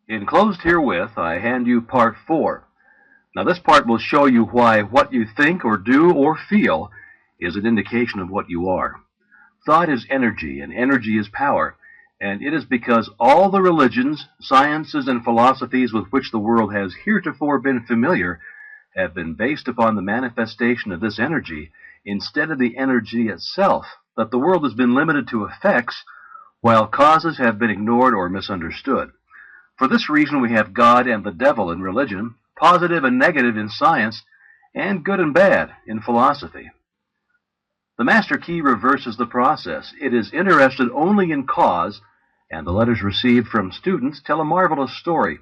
Enclosed herewith, I hand you part 4. Now, this part will show you why what you think or do or feel is an indication of what you are. Thought is energy, and energy is power, and it is because all the religions, sciences, and philosophies with which the world has heretofore been familiar have been based upon the manifestation of this energy instead of the energy itself, that the world has been limited to effects while causes have been ignored or misunderstood. For this reason, we have God and the devil in religion, positive and negative in science, and good and bad in philosophy. The master key reverses the process. It is interested only in cause, and the letters received from students tell a marvelous story.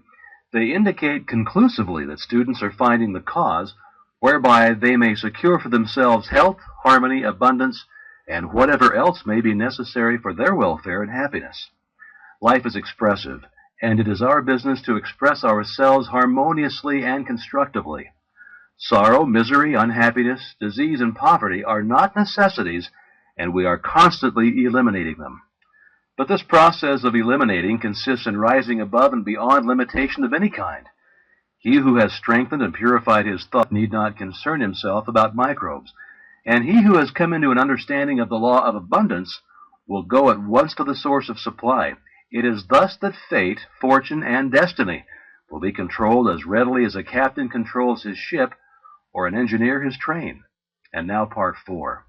They indicate conclusively that students are finding the cause, whereby they may secure for themselves health, harmony, abundance, and whatever else may be necessary for their welfare and happiness. Life is expressive, and it is our business to express ourselves harmoniously and constructively. Sorrow, misery, unhappiness, disease, and poverty are not necessities, and we are constantly eliminating them. But this process of eliminating consists in rising above and beyond limitation of any kind. He who has strengthened and purified his thought need not concern himself about microbes, and he who has come into an understanding of the law of abundance will go at once to the source of supply. It is thus that fate, fortune, and destiny will be controlled as readily as a captain controls his ship or an engineer his train. And now part 4.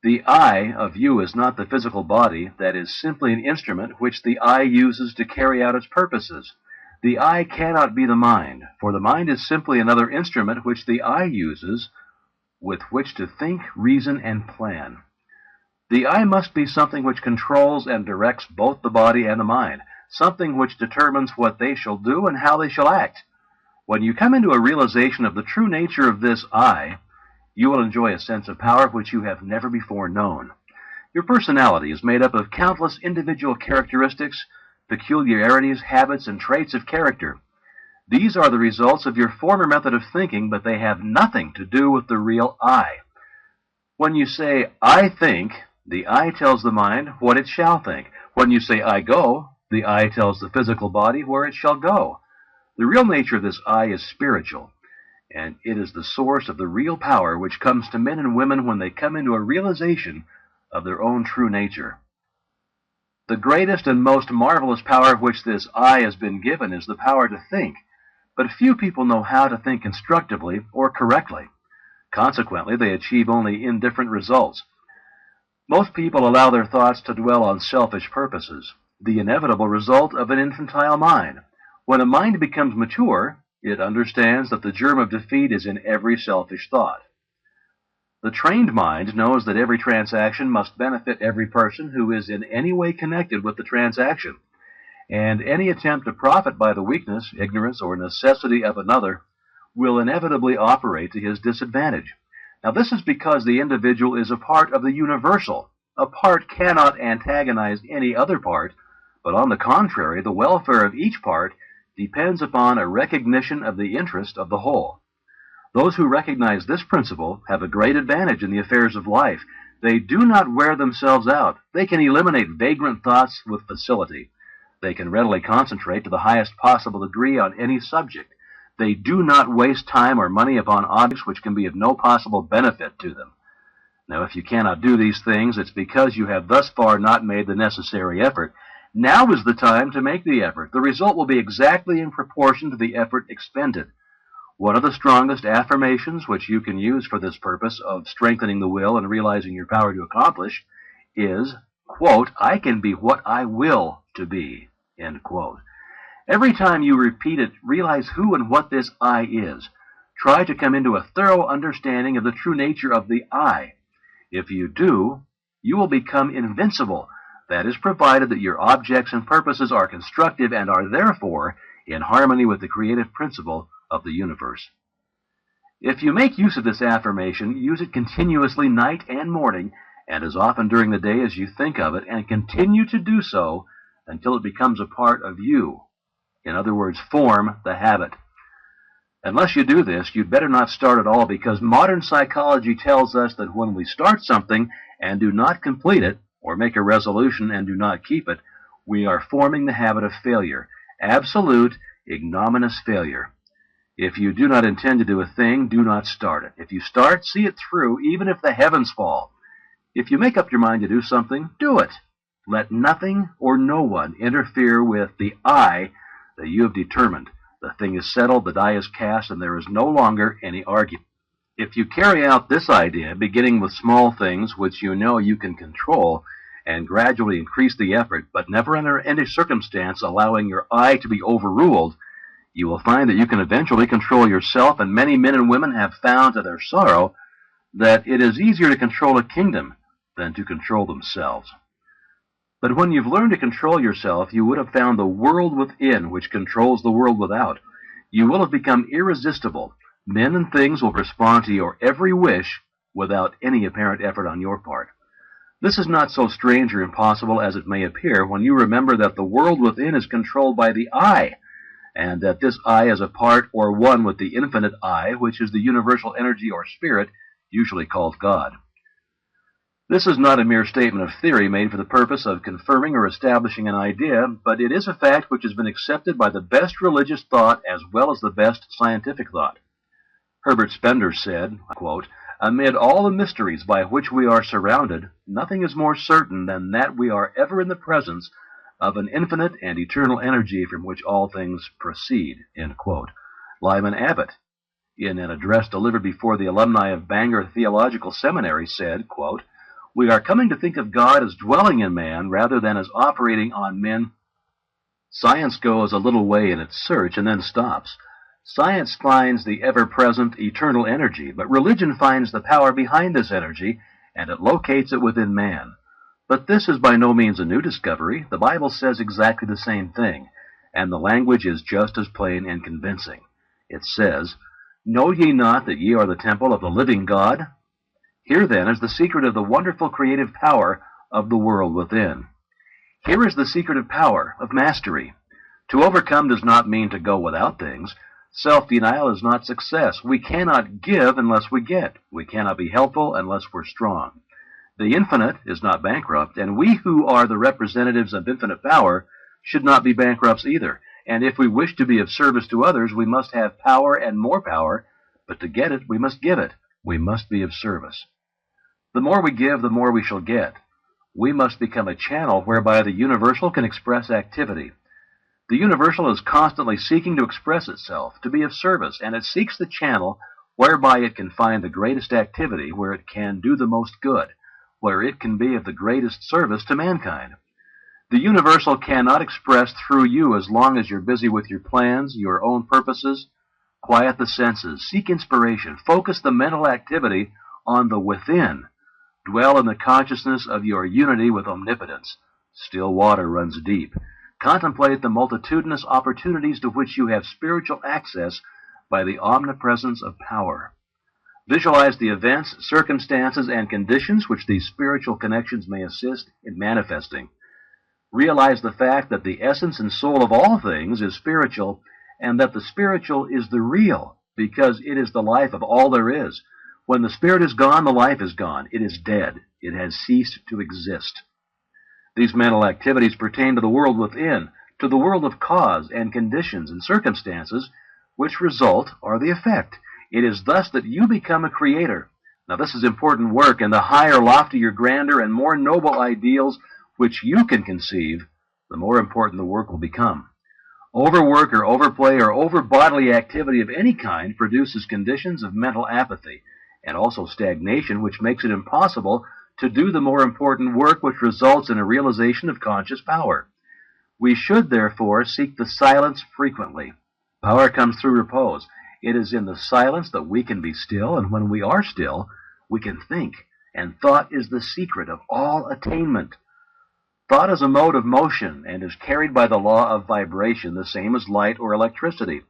The I of you is not the physical body, that is simply an instrument which the I uses to carry out its purposes. The I cannot be the mind, for the mind is simply another instrument which the I uses with which to think, reason, and plan. The I must be something which controls and directs both the body and the mind, something which determines what they shall do and how they shall act. When you come into a realization of the true nature of this I, you will enjoy a sense of power which you have never before known. Your personality is made up of countless individual characteristics, peculiarities, habits, and traits of character. These are the results of your former method of thinking, but they have nothing to do with the real I. When you say, I think, the I tells the mind what it shall think. When you say, I go, the I tells the physical body where it shall go. The real nature of this I is spiritual, and it is the source of the real power which comes to men and women when they come into a realization of their own true nature. The greatest and most marvelous power which this I has been given is the power to think, but few people know how to think constructively or correctly. Consequently, they achieve only indifferent results. Most people allow their thoughts to dwell on selfish purposes, the inevitable result of an infantile mind. When a mind becomes mature, it understands that the germ of defeat is in every selfish thought. The trained mind knows that every transaction must benefit every person who is in any way connected with the transaction, and any attempt to profit by the weakness, ignorance, or necessity of another will inevitably operate to his disadvantage. Now, this is because the individual is a part of the universal. A part cannot antagonize any other part, but on the contrary, the welfare of each part depends upon a recognition of the interest of the whole. Those who recognize this principle have a great advantage in the affairs of life. They do not wear themselves out. They can eliminate vagrant thoughts with facility. They can readily concentrate to the highest possible degree on any subject. They do not waste time or money upon objects which can be of no possible benefit to them. Now, if you cannot do these things, it's because you have thus far not made the necessary effort. Now is the time to make the effort. The result will be exactly in proportion to the effort expended. One of the strongest affirmations which you can use for this purpose of strengthening the will and realizing your power to accomplish is, quote, I can be what I will to be, end quote. Every time you repeat it, realize who and what this I is. Try to come into a thorough understanding of the true nature of the I. If you do, you will become invincible. That is provided that your objects and purposes are constructive and are therefore in harmony with the creative principle of the universe. If you make use of this affirmation, use it continuously night and morning, and as often during the day as you think of it, and continue to do so until it becomes a part of you. In other words, form the habit. Unless you do this, you'd better not start at all, because modern psychology tells us that when we start something and do not complete it, or make a resolution and do not keep it, we are forming the habit of failure. Absolute, ignominious failure. If you do not intend to do a thing, do not start it. If you start, see it through, even if the heavens fall. If you make up your mind to do something, do it. Let nothing or no one interfere with the I that you have determined. The thing is settled, the die is cast, and there is no longer any argument. If you carry out this idea, beginning with small things which you know you can control, and gradually increase the effort, but never under any circumstance allowing your I to be overruled, you will find that you can eventually control yourself, and many men and women have found to their sorrow that it is easier to control a kingdom than to control themselves. But when you've learned to control yourself, you would have found the world within which controls the world without. You will have become irresistible. Men and things will respond to your every wish without any apparent effort on your part. This is not so strange or impossible as it may appear when you remember that the world within is controlled by the I, and that this I is a part or one with the infinite I, which is the universal energy or spirit, usually called God. This is not a mere statement of theory made for the purpose of confirming or establishing an idea, but it is a fact which has been accepted by the best religious thought as well as the best scientific thought. Herbert Spencer said, quote, "Amid all the mysteries by which we are surrounded, nothing is more certain than that we are ever in the presence of an infinite and eternal energy from which all things proceed." End quote. Lyman Abbott, in an address delivered before the alumni of Bangor Theological Seminary, said, quote, "We are coming to think of God as dwelling in man rather than as operating on men. Science goes a little way in its search and then stops. Science finds the ever-present eternal energy, but religion finds the power behind this energy, and it locates it within man. But this is by no means a new discovery. The Bible says exactly the same thing, and the language is just as plain and convincing. It says, 'Know ye not that ye are the temple of the living God?' Here, then, is the secret of the wonderful creative power of the world within. Here is the secret of power, of mastery. To overcome does not mean to go without things. Self-denial is not success. We cannot give unless we get. We cannot be helpful unless we're strong. The infinite is not bankrupt, and we who are the representatives of infinite power should not be bankrupts either. And if we wish to be of service to others, we must have power and more power, but to get it, we must give it. We must be of service. The more we give, the more we shall get. We must become a channel whereby the universal can express activity. The universal is constantly seeking to express itself, to be of service, and it seeks the channel whereby it can find the greatest activity, where it can do the most good, where it can be of the greatest service to mankind. The universal cannot express through you as long as you're busy with your plans, your own purposes. Quiet the senses, seek inspiration, focus the mental activity on the within. Dwell in the consciousness of your unity with omnipotence. Still water runs deep. Contemplate the multitudinous opportunities to which you have spiritual access by the omnipresence of power. Visualize the events, circumstances, and conditions which these spiritual connections may assist in manifesting. Realize the fact that the essence and soul of all things is spiritual, and that the spiritual is the real, because it is the life of all there is. When the spirit is gone, the life is gone. It is dead. It has ceased to exist. These mental activities pertain to the world within, to the world of cause and conditions and circumstances, which result or the effect. It is thus that you become a creator. Now this is important work, and the higher, loftier, grander, and more noble ideals which you can conceive, the more important the work will become. Overwork or overplay or over bodily activity of any kind produces conditions of mental apathy, and also stagnation, which makes it impossible to do the more important work, which results in a realization of conscious power. We should, therefore, seek the silence frequently. Power comes through repose. It is in the silence that we can be still, and when we are still, we can think, and thought is the secret of all attainment. Thought is a mode of motion, and is carried by the law of vibration, the same as light or electricity.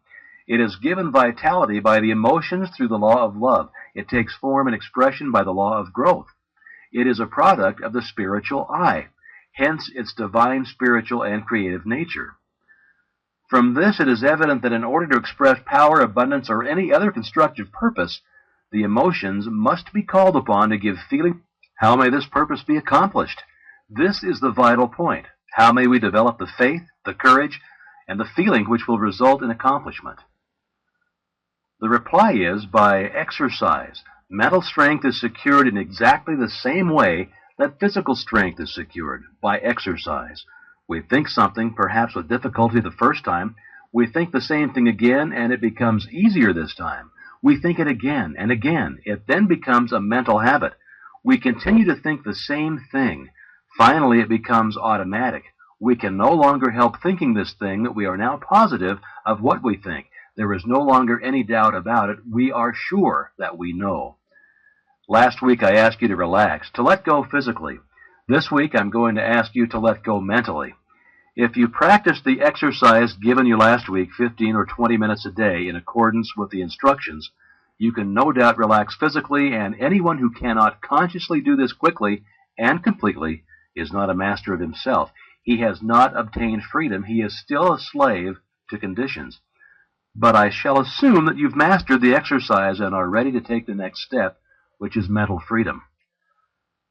It is given vitality by the emotions through the law of love. It takes form and expression by the law of growth. It is a product of the spiritual I, hence its divine, spiritual, and creative nature. From this it is evident that in order to express power, abundance, or any other constructive purpose, the emotions must be called upon to give feeling. How may this purpose be accomplished? This is the vital point. How may we develop the faith, the courage, and the feeling which will result in accomplishment? The reply is by exercise. Mental strength is secured in exactly the same way that physical strength is secured, by exercise. We think something, perhaps with difficulty the first time. We think the same thing again, and it becomes easier this time. We think it again and again. It then becomes a mental habit. We continue to think the same thing. Finally, it becomes automatic. We can no longer help thinking this thing that we are now positive of what we think. There is no longer any doubt about it. We are sure that we know. Last week I asked you to relax, to let go physically. This week I'm going to ask you to let go mentally. If you practice the exercise given you last week, 15 or 20 minutes a day, in accordance with the instructions, you can no doubt relax physically, and anyone who cannot consciously do this quickly and completely is not a master of himself. He has not obtained freedom. He is still a slave to conditions. But I shall assume that you've mastered the exercise and are ready to take the next step, which is mental freedom.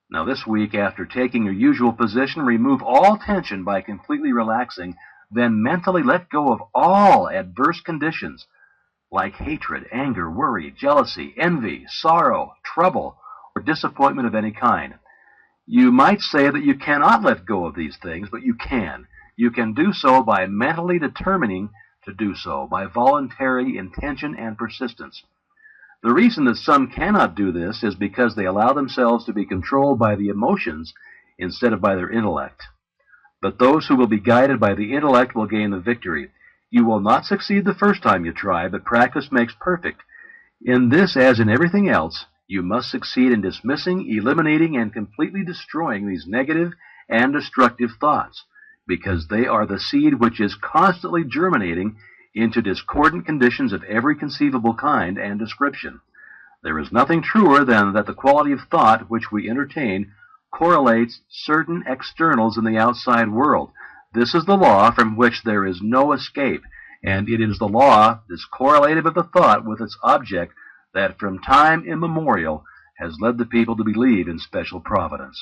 Now this week, after taking your usual position, remove all tension by completely relaxing, then mentally let go of all adverse conditions like hatred, anger, worry, jealousy, envy, sorrow, trouble, or disappointment of any kind. You might say that you cannot let go of these things, but you can. You can do so by mentally determining to do so, by voluntary intention and persistence. The reason that some cannot do this is because they allow themselves to be controlled by the emotions instead of by their intellect. But those who will be guided by the intellect will gain the victory. You will not succeed the first time you try, but practice makes perfect. In this, as in everything else, you must succeed in dismissing, eliminating, and completely destroying these negative and destructive thoughts, because they are the seed which is constantly germinating into discordant conditions of every conceivable kind and description. There is nothing truer than that the quality of thought which we entertain correlates certain externals in the outside world. This is the law from which there is no escape, and it is the law, this correlative of the thought with its object, that from time immemorial has led the people to believe in special providence.